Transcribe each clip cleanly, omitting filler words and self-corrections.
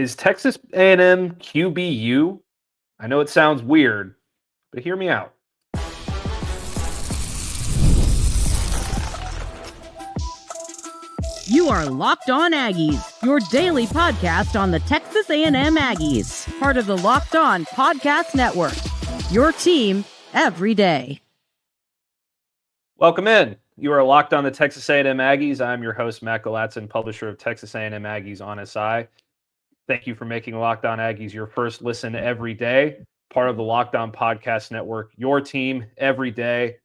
Is Texas A&M QBU? I know it sounds weird, but hear me out. You are Locked On Aggies, your daily podcast on the Texas A&M Aggies, part of the Locked On Podcast Network, your team every day. Welcome in. You are Locked On the Texas A&M Aggies. I'm your host, Matt Galatzan, publisher of Texas A&M Aggies on SI. Thank you for making Locked On Aggies your first listen every day, part of the Locked On Podcast Network, your team every day.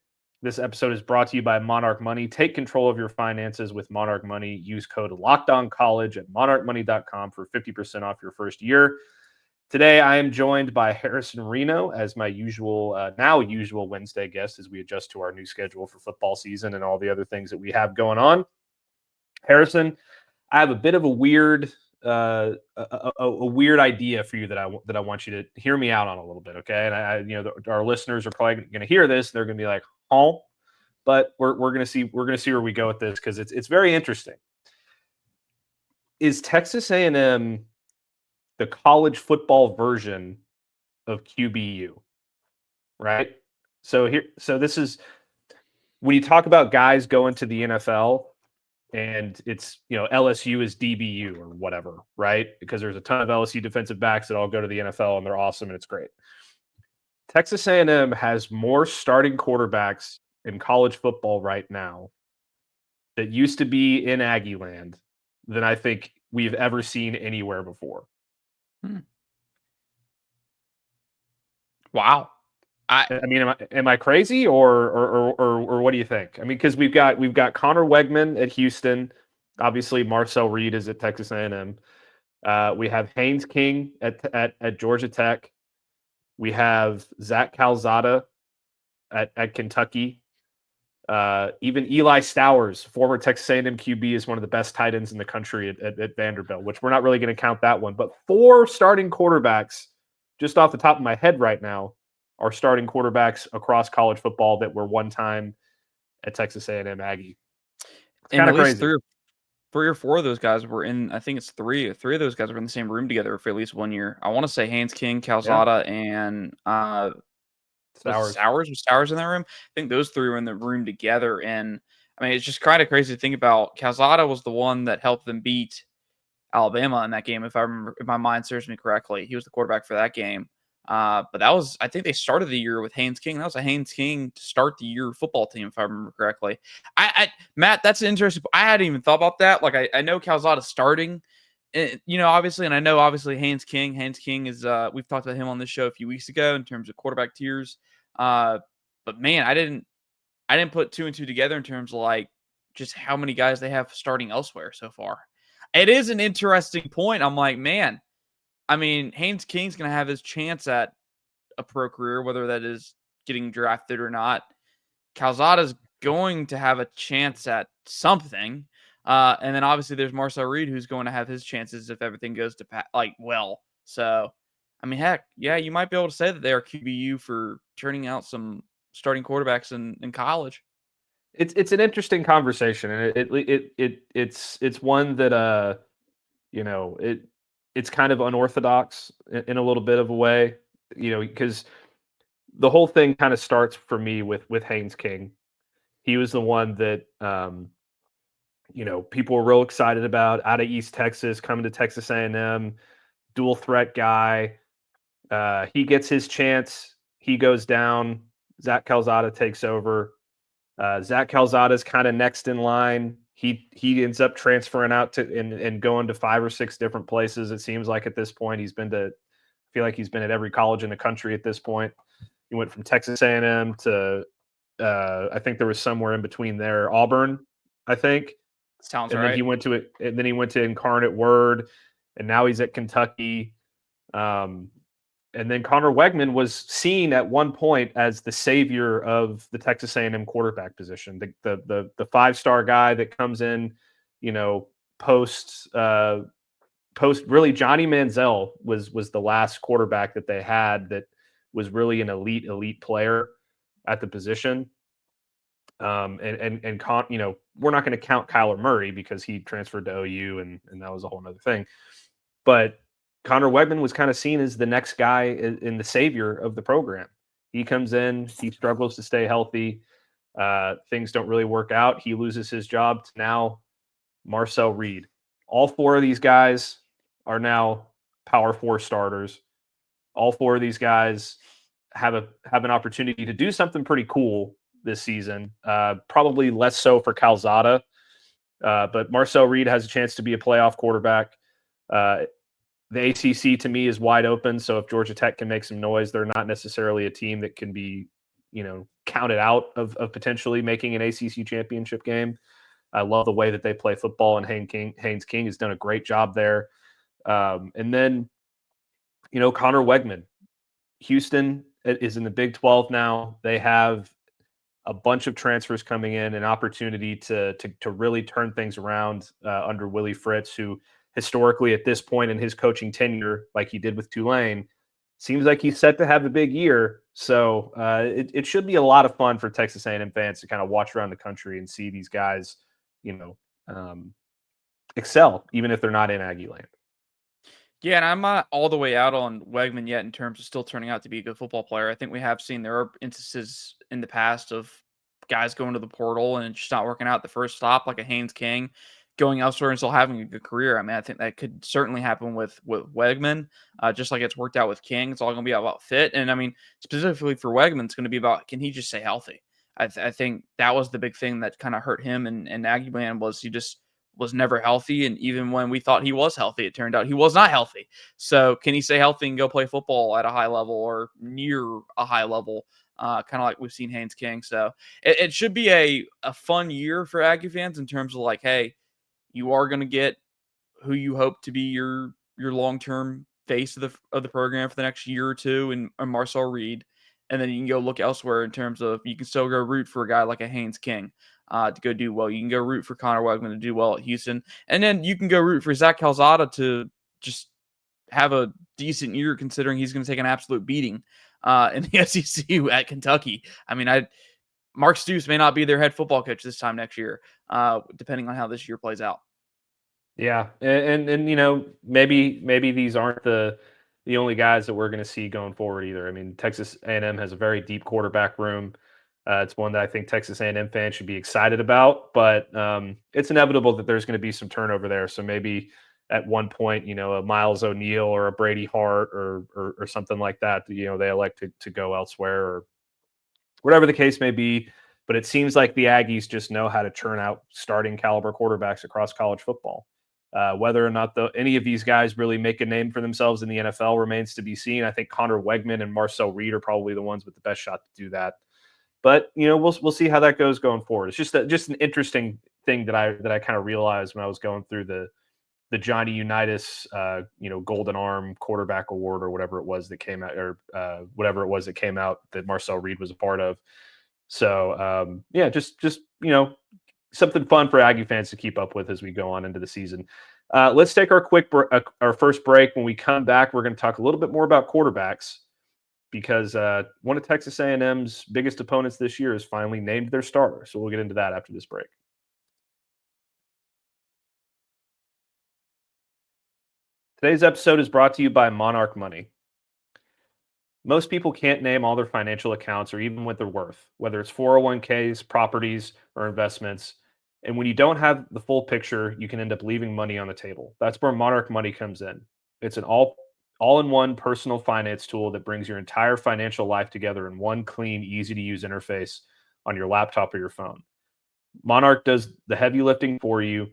This episode is brought to you by Monarch Money. Take control of your finances with Monarch Money. Use code LOCKEDONCollege at monarchmoney.com for 50% off your first year. Today, I am joined by Harrison Reno as my now usual Wednesday guest as we adjust to our new schedule for football season and all the other things that we have going on. Harrison, I have a bit of a weird idea for you that I want you to hear me out on a little bit, okay? And our listeners are probably going to hear this. They're going to be like, "Oh," but we're going to see where we go with this because it's very interesting. Is Texas A&M the college football version of QBU, right? So this is when you talk about guys going to the NFL. And it's, LSU is DBU or whatever, right? Because there's a ton of LSU defensive backs that all go to the NFL and they're awesome and it's great. Texas A&M has more starting quarterbacks in college football right now that used to be in Aggieland than I think we've ever seen anywhere before. Wow. I mean, am I crazy or what do you think? I mean, because we've got Connor Wegman at Houston, obviously Marcel Reed is at Texas A&M. We have Haynes King at Georgia Tech. We have Zach Calzada at Kentucky. Even Eli Stowers, former Texas A&M QB, is one of the best tight ends in the country at Vanderbilt, which we're not really going to count that one. But 4 starting quarterbacks, just off the top of my head right now, are starting quarterbacks across college football that were one time at Texas A&M Aggie. It's kind of crazy. Three or four of those guys were in. I think it's three. 3 of those guys were in the same room together for at least 1 year. I want to say Haynes King, Calzada, and Stowers. Was Stowers in that room? I think those 3 were in the room together. And I mean, it's just kind of crazy to think about. Calzada was the one that helped them beat Alabama in that game, if my mind serves me correctly. He was the quarterback for that game. But that was, I think they started the year with Haynes King. That was a Haynes King to start the year football team, if I remember correctly. Matt, that's interesting. I hadn't even thought about that. Like, I know Calzada's starting, obviously, and I know obviously Haynes King is, we've talked about him on this show a few weeks ago in terms of quarterback tiers. But man, I didn't put 2 and 2 together in terms of like just how many guys they have starting elsewhere so far. It is an interesting point. I'm like, man, I mean, Haynes King's going to have his chance at a pro career, whether that is getting drafted or not. Calzada's going to have a chance at something. And then obviously there's Marcel Reed, who's going to have his chances if everything goes to well. So, I mean, heck, yeah, you might be able to say that they are QBU for turning out some starting quarterbacks in college. It's an interesting conversation, and it's one that it's kind of unorthodox in a little bit of a way, because the whole thing kind of starts for me with Haynes King. He was the one that, people were real excited about out of East Texas, coming to Texas A&M, dual threat guy. He gets his chance. He goes down. Zach Calzada takes over. Zach Calzada is kind of next in line. He ends up transferring out to and going to 5 or 6 different places. It seems like at this point I feel like he's been at every college in the country at this point. He went from Texas A&M to I think there was somewhere in between there, Auburn, I think. Sounds and right. Then he went to it, and then he went to Incarnate Word, and now he's at Kentucky. And then Connor Wegman was seen at one point as the savior of the Texas A&M quarterback position, the 5-star guy that comes in, post really Johnny Manziel was the last quarterback that they had that was really an elite player at the position. We're not going to count Kyler Murray because he transferred to OU and that was a whole other thing. But Connor Wegman was kind of seen as the next guy in the savior of the program. He comes in, he struggles to stay healthy. Things don't really work out. He loses his job to now Marcel Reed. All four of these guys are now Power 4 starters. All four of these guys have an opportunity to do something pretty cool this season. Probably less so for Calzada, but Marcel Reed has a chance to be a playoff quarterback. The ACC to me is wide open. So if Georgia Tech can make some noise, they're not necessarily a team that can be, counted out of potentially making an ACC championship game. I love the way that they play football, and Haynes King has done a great job there. And then, Connor Wegman. Houston is in the Big 12 now. They have a bunch of transfers coming in, an opportunity to really turn things around under Willie Fritz, who historically at this point in his coaching tenure, like he did with Tulane, seems like he's set to have a big year. So it should be a lot of fun for Texas A&M fans to kind of watch around the country and see these guys, excel, even if they're not in Aggieland. Yeah, and I'm not all the way out on Wegman yet in terms of still turning out to be a good football player. I think we have seen there are instances in the past of guys going to the portal and just not working out the first stop, like a Haynes King, going elsewhere and still having a good career. I mean, I think that could certainly happen with Wegman, just like it's worked out with King. It's all going to be about fit. And I mean, specifically for Wegman, it's going to be about, can he just stay healthy? I think that was the big thing that kind of hurt him and Aggieland was he just was never healthy. And even when we thought he was healthy, it turned out he was not healthy. So can he stay healthy and go play football at a high level or near a high level? Kind of like we've seen Haynes King. So it should be a fun year for Aggie fans in terms of like, hey, you are going to get who you hope to be your long-term face of the program for the next year or two and Marcel Reed. And then you can go look elsewhere in terms of you can still go root for a guy like a Haynes King to go do well. You can go root for Connor Wegman to do well at Houston. And then you can go root for Zach Calzada to just have a decent year considering he's going to take an absolute beating in the SEC at Kentucky. I mean, Mark Stoops may not be their head football coach this time next year, depending on how this year plays out. Yeah, and maybe these aren't the only guys that we're going to see going forward either. I mean, Texas A&M has a very deep quarterback room. It's one that I think Texas A&M fans should be excited about, but it's inevitable that there's going to be some turnover there. So maybe at one point, a Miles O'Neill or a Brady Hart or something like that, they elect to go elsewhere or whatever the case may be. But it seems like the Aggies just know how to churn out starting caliber quarterbacks across college football. Whether or not any of these guys really make a name for themselves in the NFL remains to be seen. I think Connor Wegman and Marcel Reed are probably the ones with the best shot to do that. But we'll see how that goes going forward. It's just an interesting thing that I kind of realized when I was going through the Johnny Unitas Golden Arm Quarterback Award or whatever it was that came out, or whatever it was that came out that Marcel Reed was a part of. So just something fun for Aggie fans to keep up with as we go on into the season. Let's take our first break. When we come back, we're going to talk a little bit more about quarterbacks because one of Texas A&M's biggest opponents this year has finally named their starter. So we'll get into that after this break. Today's episode is brought to you by Monarch Money. Most people can't name all their financial accounts or even what they're worth, whether it's 401ks, properties, or investments. And when you don't have the full picture, you can end up leaving money on the table. That's where Monarch Money comes in. It's an all-in-one personal finance tool that brings your entire financial life together in one clean, easy-to-use interface on your laptop or your phone. Monarch does the heavy lifting for you.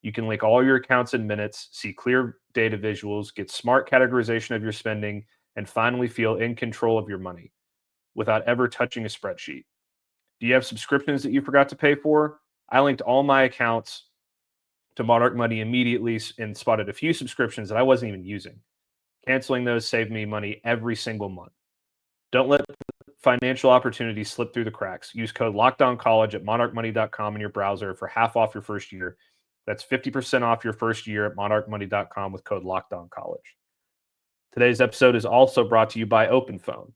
You can link all your accounts in minutes, see clear data visuals, get smart categorization of your spending, and finally feel in control of your money without ever touching a spreadsheet. Do you have subscriptions that you forgot to pay for? I linked all my accounts to Monarch Money immediately and spotted a few subscriptions that I wasn't even using. Canceling those saved me money every single month. Don't let financial opportunities slip through the cracks. Use code LOCKDOWNCollege at monarchmoney.com in your browser for half off your first year. That's 50% off your first year at monarchmoney.com with code LOCKDOWNCollege. Today's episode is also brought to you by OpenPhone.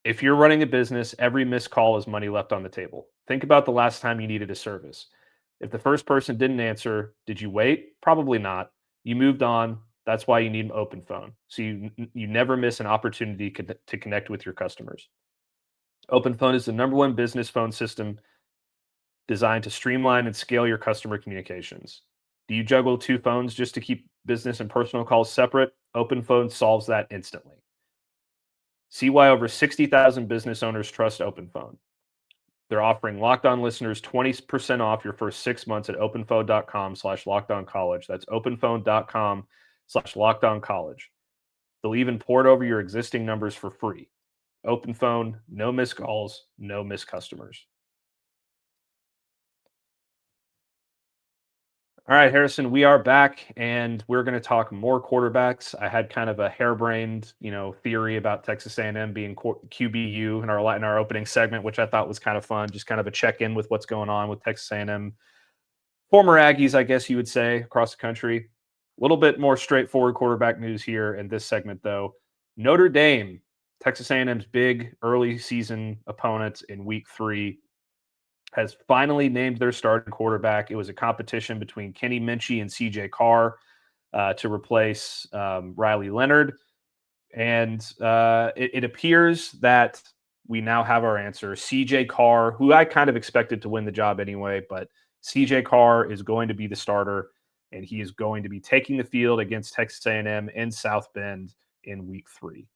If you're running a business, every missed call is money left on the table. Think about the last time you needed a service. If the first person didn't answer, did you wait? Probably not. You moved on, That's why you need an open phone. So you never miss an opportunity to connect with your customers. Open phone is the #1 business phone system designed to streamline and scale your customer communications. Do you juggle 2 phones just to keep business and personal calls separate? Open phone solves that instantly. See why over 60,000 business owners trust Open Phone. They're offering Locked On listeners 20% off your first 6 months at openphone.com/lockedoncollege. That's openphone.com/lockedoncollege. They'll even port over your existing numbers for free. Open Phone, no missed calls, no missed customers. All right, Harrison, we are back, and we're going to talk more quarterbacks. I had kind of a harebrained, theory about Texas A&M being QBU in our opening segment, which I thought was kind of fun. Just kind of a check-in with what's going on with Texas A&M former Aggies, I guess you would say, across the country. A little bit more straightforward quarterback news here in this segment, though. Notre Dame, Texas A&M's big early season opponent in Week 3, has finally named their starting quarterback. It was a competition between Kenny Minchey and CJ Carr to replace Riley Leonard. And it appears that we now have our answer. CJ Carr, who I kind of expected to win the job anyway, but CJ Carr is going to be the starter, and he is going to be taking the field against Texas A&M in South Bend in Week 3.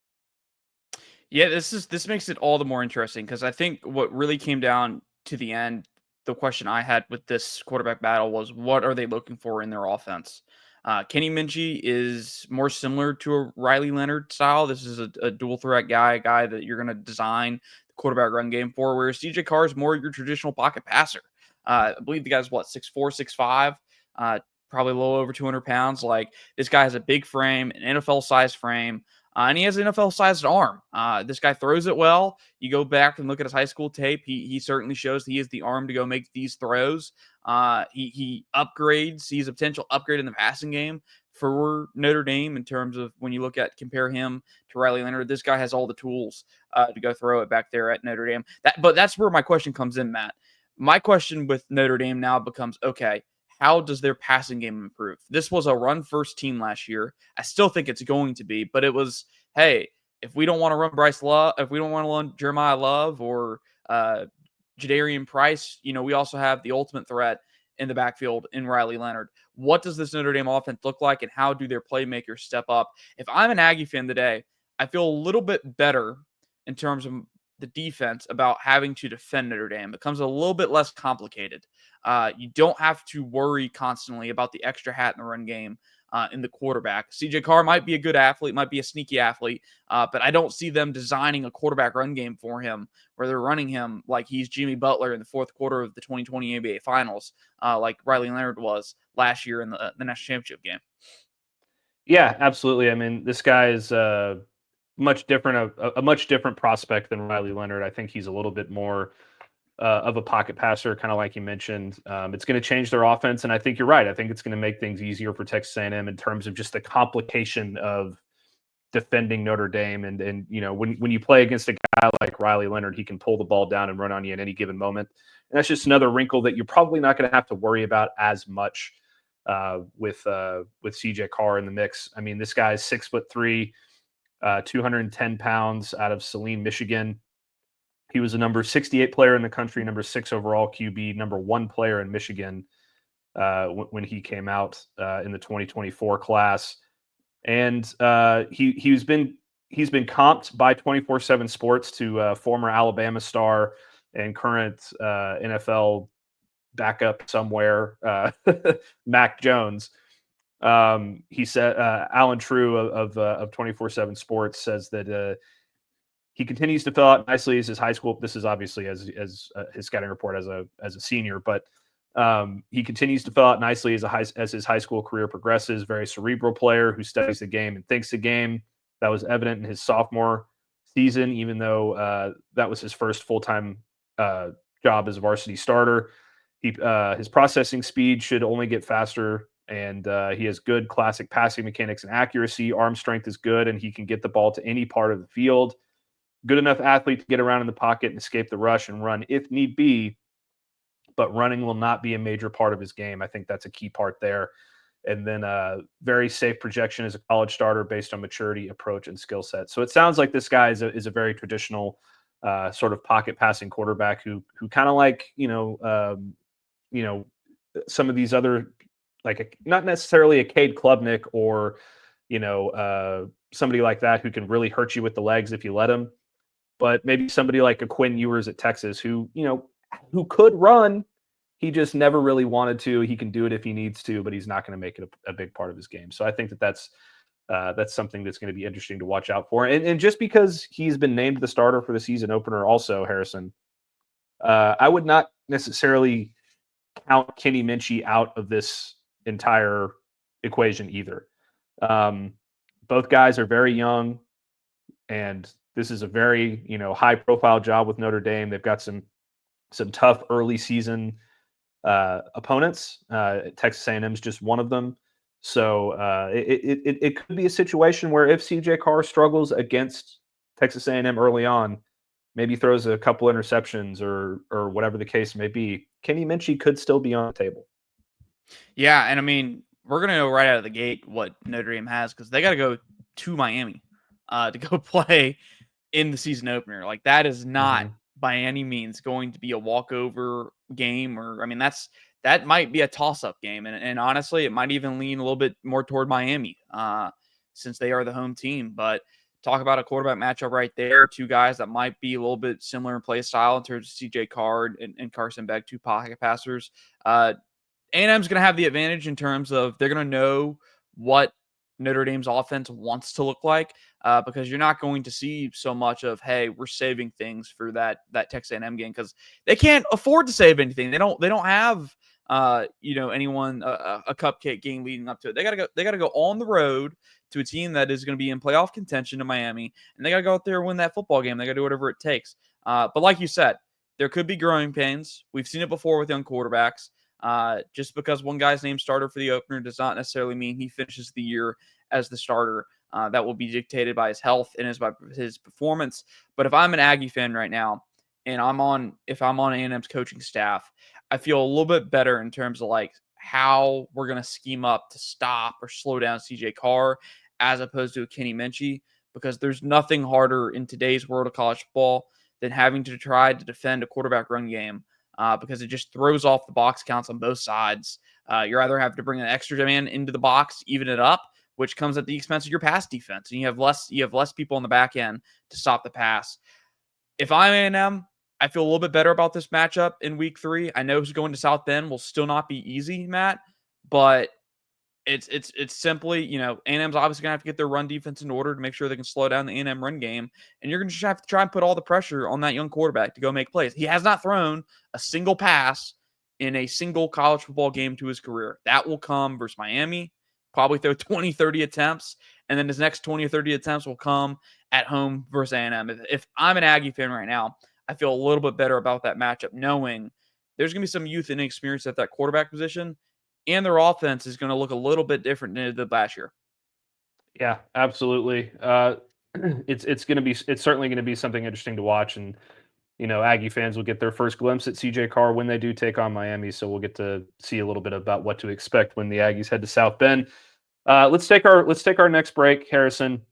Yeah, this makes it all the more interesting because I think what really came down to the end, the question I had with this quarterback battle was, what are they looking for in their offense? Kenny Minchey is more similar to a Riley Leonard style. This is a dual threat guy, a guy that you're going to design the quarterback run game for, whereas CJ Carr is more your traditional pocket passer. I believe the guy's 6'4", 6'5", probably a little over 200 pounds. Like, this guy has a big frame, an NFL-sized frame. And he has an NFL-sized arm. This guy throws it well. You go back and look at his high school tape. He certainly shows he has the arm to go make these throws. He upgrades. He's a potential upgrade in the passing game for Notre Dame in terms of when you compare him to Riley Leonard. This guy has all the tools to go throw it back there at Notre Dame. But that's where my question comes in, Matt. My question with Notre Dame now becomes, okay, how does their passing game improve? This was a run-first team last year. I still think it's going to be, but it was, hey, if we don't want to run Bryce Love, if we don't want to run Jeremiah Love or Jadarian Price, we also have the ultimate threat in the backfield in Riley Leonard. What does this Notre Dame offense look like, and how do their playmakers step up? If I'm an Aggie fan today, I feel a little bit better in terms of the defense about having to defend Notre Dame. It becomes a little bit less complicated. You don't have to worry constantly about the extra hat in the run game in the quarterback. CJ Carr might be a good athlete, might be a sneaky athlete, but I don't see them designing a quarterback run game for him where they're running him like he's Jimmy Butler in the fourth quarter of the 2020 NBA Finals, like Riley Leonard was last year in the national championship game. Yeah, absolutely. I mean, this guy is much different, a much different prospect than Riley Leonard. I think he's a little bit more of a pocket passer, kind of like you mentioned. It's going to change their offense, and I think you're right. I think it's going to make things easier for Texas A&M in terms of just the complication of defending Notre Dame. And when you play against a guy like Riley Leonard, he can pull the ball down and run on you at any given moment. And that's just another wrinkle that you're probably not going to have to worry about as much with CJ Carr in the mix. I mean, this guy's 6'3", 210 pounds, out of Saline, Michigan. He was a number 68 player in the country, number 6 overall QB, number 1 player in Michigan when he came out in the 2024 class. And he's been comped by 24/7 Sports to former Alabama star and current NFL backup somewhere, Mac Jones. He said Alan True of 24/7 Sports says that he continues to fill out nicely as his high school. This is obviously as his scouting report as a senior, but he continues to fill out nicely as his high school career progresses. Very cerebral player who studies the game and thinks the game. That was evident in his sophomore season, even though that was his first full-time job as a varsity starter. His processing speed should only get faster, and he has good classic passing mechanics and accuracy. Arm strength is good, and he can get the ball to any part of the field. Good enough athlete to get around in the pocket and escape the rush and run if need be, but running will not be a major part of his game. I think that's a key part there. and then very safe projection as a college starter based on maturity, approach, and skill set. So it sounds like this guy is a very traditional sort of pocket passing quarterback who kind of like some of these other, like not necessarily a Cade Klubnik or somebody like that who can really hurt you with the legs if you let him, but maybe somebody like a Quinn Ewers at Texas who could run. He just never really wanted to. He can do it if he needs to, but he's not going to make it a big part of his game. So I think that's something that's going to be interesting to watch out for. And just because he's been named the starter for the season opener also, Harrison, I would not necessarily count Kenny Minchey out of this entire equation either. Both guys are very young, and this is a very high-profile job with Notre Dame. They've got some tough early season opponents. Texas A&M is just one of them. So it could be a situation where if CJ Carr struggles against Texas A&M early on, maybe throws a couple interceptions or whatever the case may be, Kenny Minchey could still be on the table. Yeah, and I mean, we're going to know right out of the gate what Notre Dame has, because they got to go to Miami to go play in the season opener. Like, that is not by any means going to be a walkover game, or I mean, that might be a toss-up game, and honestly, it might even lean a little bit more toward Miami since they are the home team. But talk about a quarterback matchup right there. Two guys that might be a little bit similar in play style in terms of CJ Carr and Carson Beck, two pocket passers. A&M's going to have the advantage in terms of they're going to know what Notre Dame's offense wants to look like, because you're not going to see so much of, hey, we're saving things for that Texas A&M game, because they can't afford to save anything. They don't have anyone a cupcake game leading up to it. They gotta go on the road to a team that is going to be in playoff contention in Miami, and they got to go out there and win that football game. They got to do whatever it takes. But like you said, there could be growing pains. We've seen it before with young quarterbacks. Just because one guy's named starter for the opener does not necessarily mean he finishes the year as the starter. That will be dictated by his health and by his performance. But if I'm an Aggie fan right now, and if I'm on A&M's coaching staff, I feel a little bit better in terms of like how we're going to scheme up to stop or slow down CJ Carr as opposed to a Kenny Minchey, because there's nothing harder in today's world of college football than having to try to defend a quarterback run game, because it just throws off the box counts on both sides. You're either having to bring an extra man into the box, even it up, which comes at the expense of your pass defense, and you have less people on the back end to stop the pass. If I'm A&M, I feel a little bit better about this matchup in week 3. I know who's going to South Bend will still not be easy, Matt, but it's simply, A&M's obviously going to have to get their run defense in order to make sure they can slow down the A&M run game, and you're going to just have to try and put all the pressure on that young quarterback to go make plays. He has not thrown a single pass in a single college football game to his career. That will come versus Miami, probably throw 20, 30 attempts, and then his next 20 or 30 attempts will come at home versus A&M. If I'm an Aggie fan right now, I feel a little bit better about that matchup, knowing there's going to be some youth and experience at that quarterback position, and their offense is going to look a little bit different than it did last year. Yeah, absolutely. It's certainly going to be something interesting to watch, and Aggie fans will get their first glimpse at CJ Carr when they do take on Miami. So we'll get to see a little bit about what to expect when the Aggies head to South Bend. Let's take our next break, Harrison.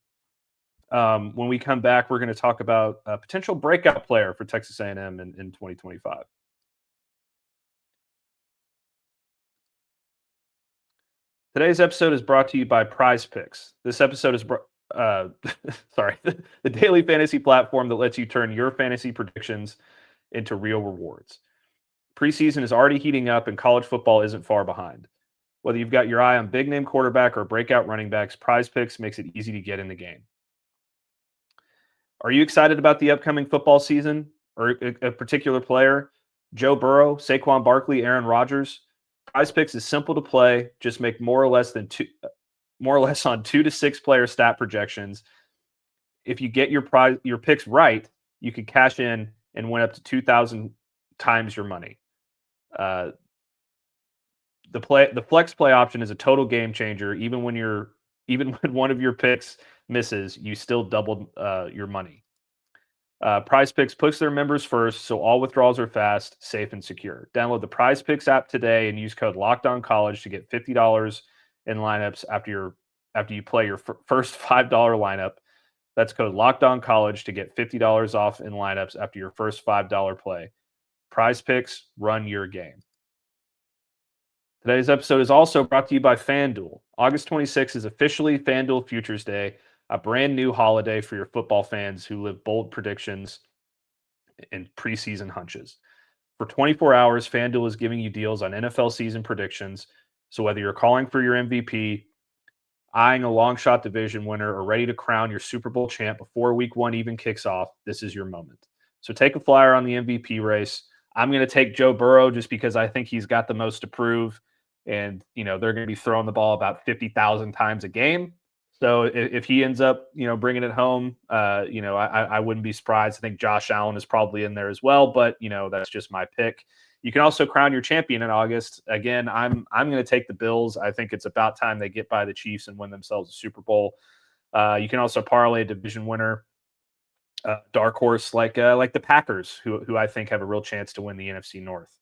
When we come back, we're going to talk about a potential breakout player for Texas A&M in 2025. Today's episode is brought to you by Prize Picks. This episode is the daily fantasy platform that lets you turn your fantasy predictions into real rewards. Preseason is already heating up, and college football isn't far behind. Whether you've got your eye on big name quarterback or breakout running backs, Prize Picks makes it easy to get in the game. Are you excited about the upcoming football season or a particular player? Joe Burrow, Saquon Barkley, Aaron Rodgers? Prize Picks is simple to play. Just make more or less on 2 to 6 player stat projections. If you get your picks right, you can cash in and win up to 2,000 times your money. The flex play option is a total game changer. Even when one of your picks misses, you still doubled your money. Prize Picks puts their members first, so all withdrawals are fast, safe, and secure. Download the Prize Picks app today and use code LOCKEDONCollege to get $50 in lineups after you play your first $5 lineup. That's code LOCKEDONCollege to get $50 off in lineups after your first $5 play. Prize Picks, run your game. Today's episode is also brought to you by FanDuel. August 26th is officially FanDuel Futures Day, a brand new holiday for your football fans who live bold predictions and preseason hunches. For 24 hours, FanDuel is giving you deals on NFL season predictions. So whether you're calling for your MVP, eyeing a long shot division winner, or ready to crown your Super Bowl champ before week 1 even kicks off, this is your moment. So take a flyer on the MVP race. I'm going to take Joe Burrow just because I think he's got the most to prove. And, they're going to be throwing the ball about 50,000 times a game. So if he ends up, bringing it home, I wouldn't be surprised. I think Josh Allen is probably in there as well, but, that's just my pick. You can also crown your champion in August. Again, I'm going to take the Bills. I think it's about time they get by the Chiefs and win themselves a Super Bowl. You can also parlay a division winner, dark horse like the Packers, who I think have a real chance to win the NFC North.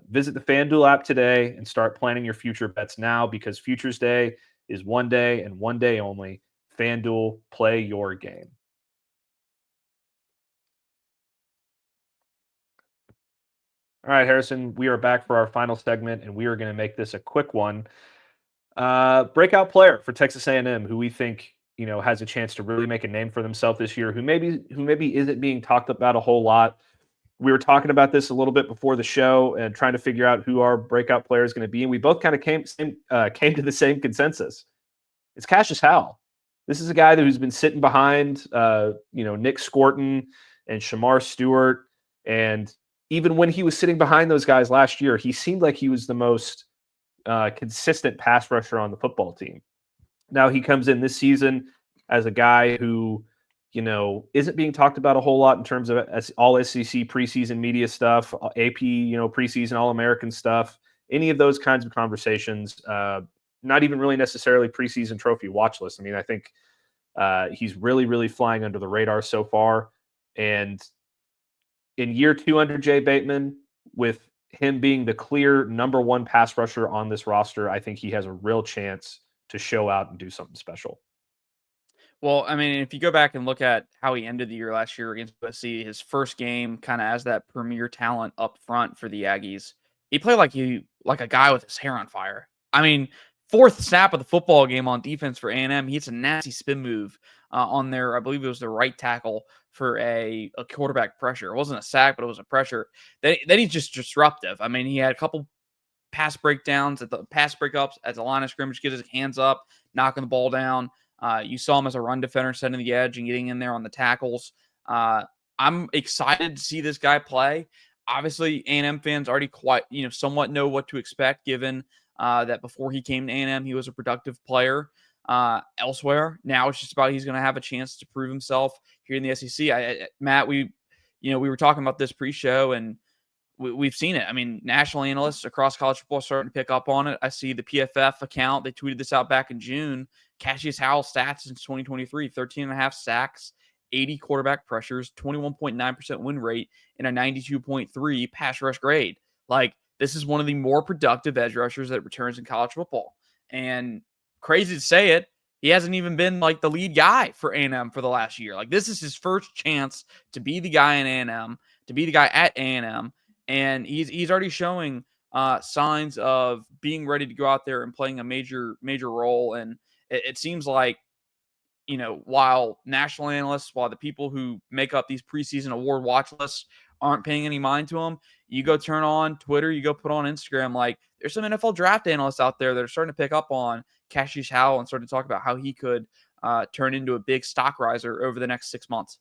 Visit the FanDuel app today and start planning your future bets now, because Futures Day is one day and one day only. FanDuel, play your game. All right, Harrison, we are back for our final segment, and we are going to make this a quick one. Breakout player for Texas A&M, who we think has a chance to really make a name for themselves this year, who maybe isn't being talked about a whole lot. We were talking about this a little bit before the show and trying to figure out who our breakout player is going to be, and we both kind of came to the same consensus. It's Cashius Howell. This is a guy who's been sitting behind, Nick Scorton and Shamar Stewart, and even when he was sitting behind those guys last year, he seemed like he was the most consistent pass rusher on the football team. Now he comes in this season as a guy who, isn't being talked about a whole lot in terms of all SEC preseason media stuff, AP, preseason All-American stuff, any of those kinds of conversations. Not even really necessarily preseason trophy watch list. I mean, I think he's really, really flying under the radar so far. And in year 2 under Jay Bateman, with him being the clear number 1 pass rusher on this roster, I think he has a real chance to show out and do something special. Well, I mean, if you go back and look at how he ended the year last year against USC, his first game kind of as that premier talent up front for the Aggies, he played like a guy with his hair on fire. I mean, 4th snap of the football game on defense for A&M, he hits a nasty spin move on their, I believe it was the right tackle for a quarterback pressure. It wasn't a sack, but it was a pressure. Then he's just disruptive. I mean, he had a couple pass breakdowns at the pass breakups at the line of scrimmage, get his hands up, knocking the ball down. You saw him as a run defender, setting the edge and getting in there on the tackles. I'm excited to see this guy play. Obviously, A&M fans already somewhat know what to expect, given that before he came to A&M, he was a productive player elsewhere. Now it's just about he's going to have a chance to prove himself here in the SEC. Matt, we were talking about this pre-show, and we've seen it. I mean, national analysts across college football are starting to pick up on it. I see the PFF account. They tweeted this out back in June. Cashius Howell stats since 2023, 13.5 sacks, 80 quarterback pressures, 21.9% win rate, and a 92.3 pass rush grade. Like, this is one of the more productive edge rushers that returns in college football. And crazy to say it, he hasn't even been like the lead guy for A&M for the last year. Like, this is his first chance to be the guy in A&M, to be the guy at A&M. And he's already showing signs of being ready to go out there and playing a major role. And it seems like, while national analysts, while the people who make up these preseason award watch lists aren't paying any mind to him, you go turn on Twitter, you go put on Instagram, like there's some NFL draft analysts out there that are starting to pick up on Cashius Howell and starting to talk about how he could turn into a big stock riser over the next 6 months.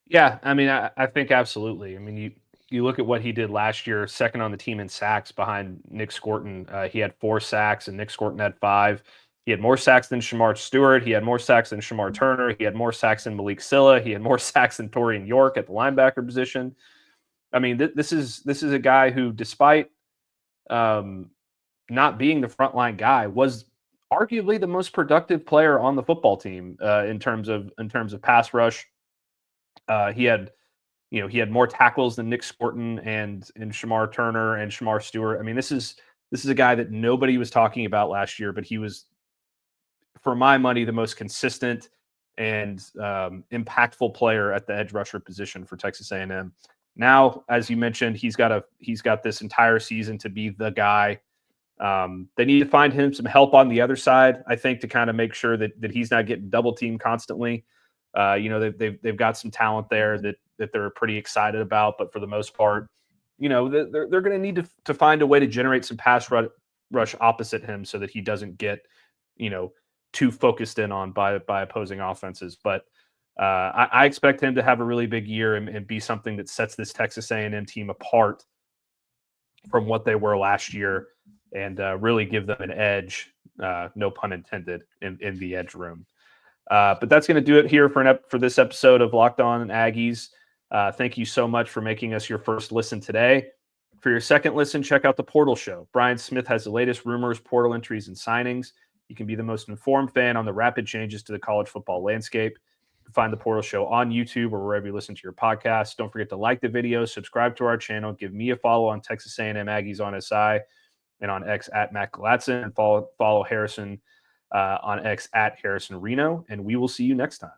Yeah, I mean, I think absolutely. I mean, you look at what he did last year, second on the team in sacks behind Nick Scorton. He had 4 sacks and Nick Scorton had 5. He had more sacks than Shamar Stewart. He had more sacks than Shamar Turner. He had more sacks than Malik Silla. He had more sacks than Torian York at the linebacker position. I mean, this is a guy who, despite not being the frontline guy, was arguably the most productive player on the football team in terms of pass rush. He had more tackles than Nick Scorton and Shamar Turner and Shamar Stewart. I mean, this is This is a guy that nobody was talking about last year, but he was, for my money, the most consistent and impactful player at the edge rusher position for Texas A&M. Now, as you mentioned, he's got this entire season to be the guy. They need to find him some help on the other side, I think, to kind of make sure that he's not getting double teamed constantly. They've got some talent there that they're pretty excited about, but for the most part, they're going to need to find a way to generate some pass rush opposite him so that he doesn't get, too focused in on by opposing offenses. But I expect him to have a really big year and be something that sets this Texas A&M team apart from what they were last year and really give them an edge, no pun intended, in the edge room. But that's going to do it here for this episode of Locked On Aggies. Thank you so much for making us your first listen today. For your second listen, check out the Portal Show. Brian Smith has the latest rumors, portal entries, and signings. You can be the most informed fan on the rapid changes to the college football landscape. You can find the Portal Show on YouTube or wherever you listen to your podcasts. Don't forget to like the video, subscribe to our channel, give me a follow on Texas A&M Aggies on SI and on X at Matt Galatzan, and follow Harrison on X at Harrison Reno. And we will see you next time.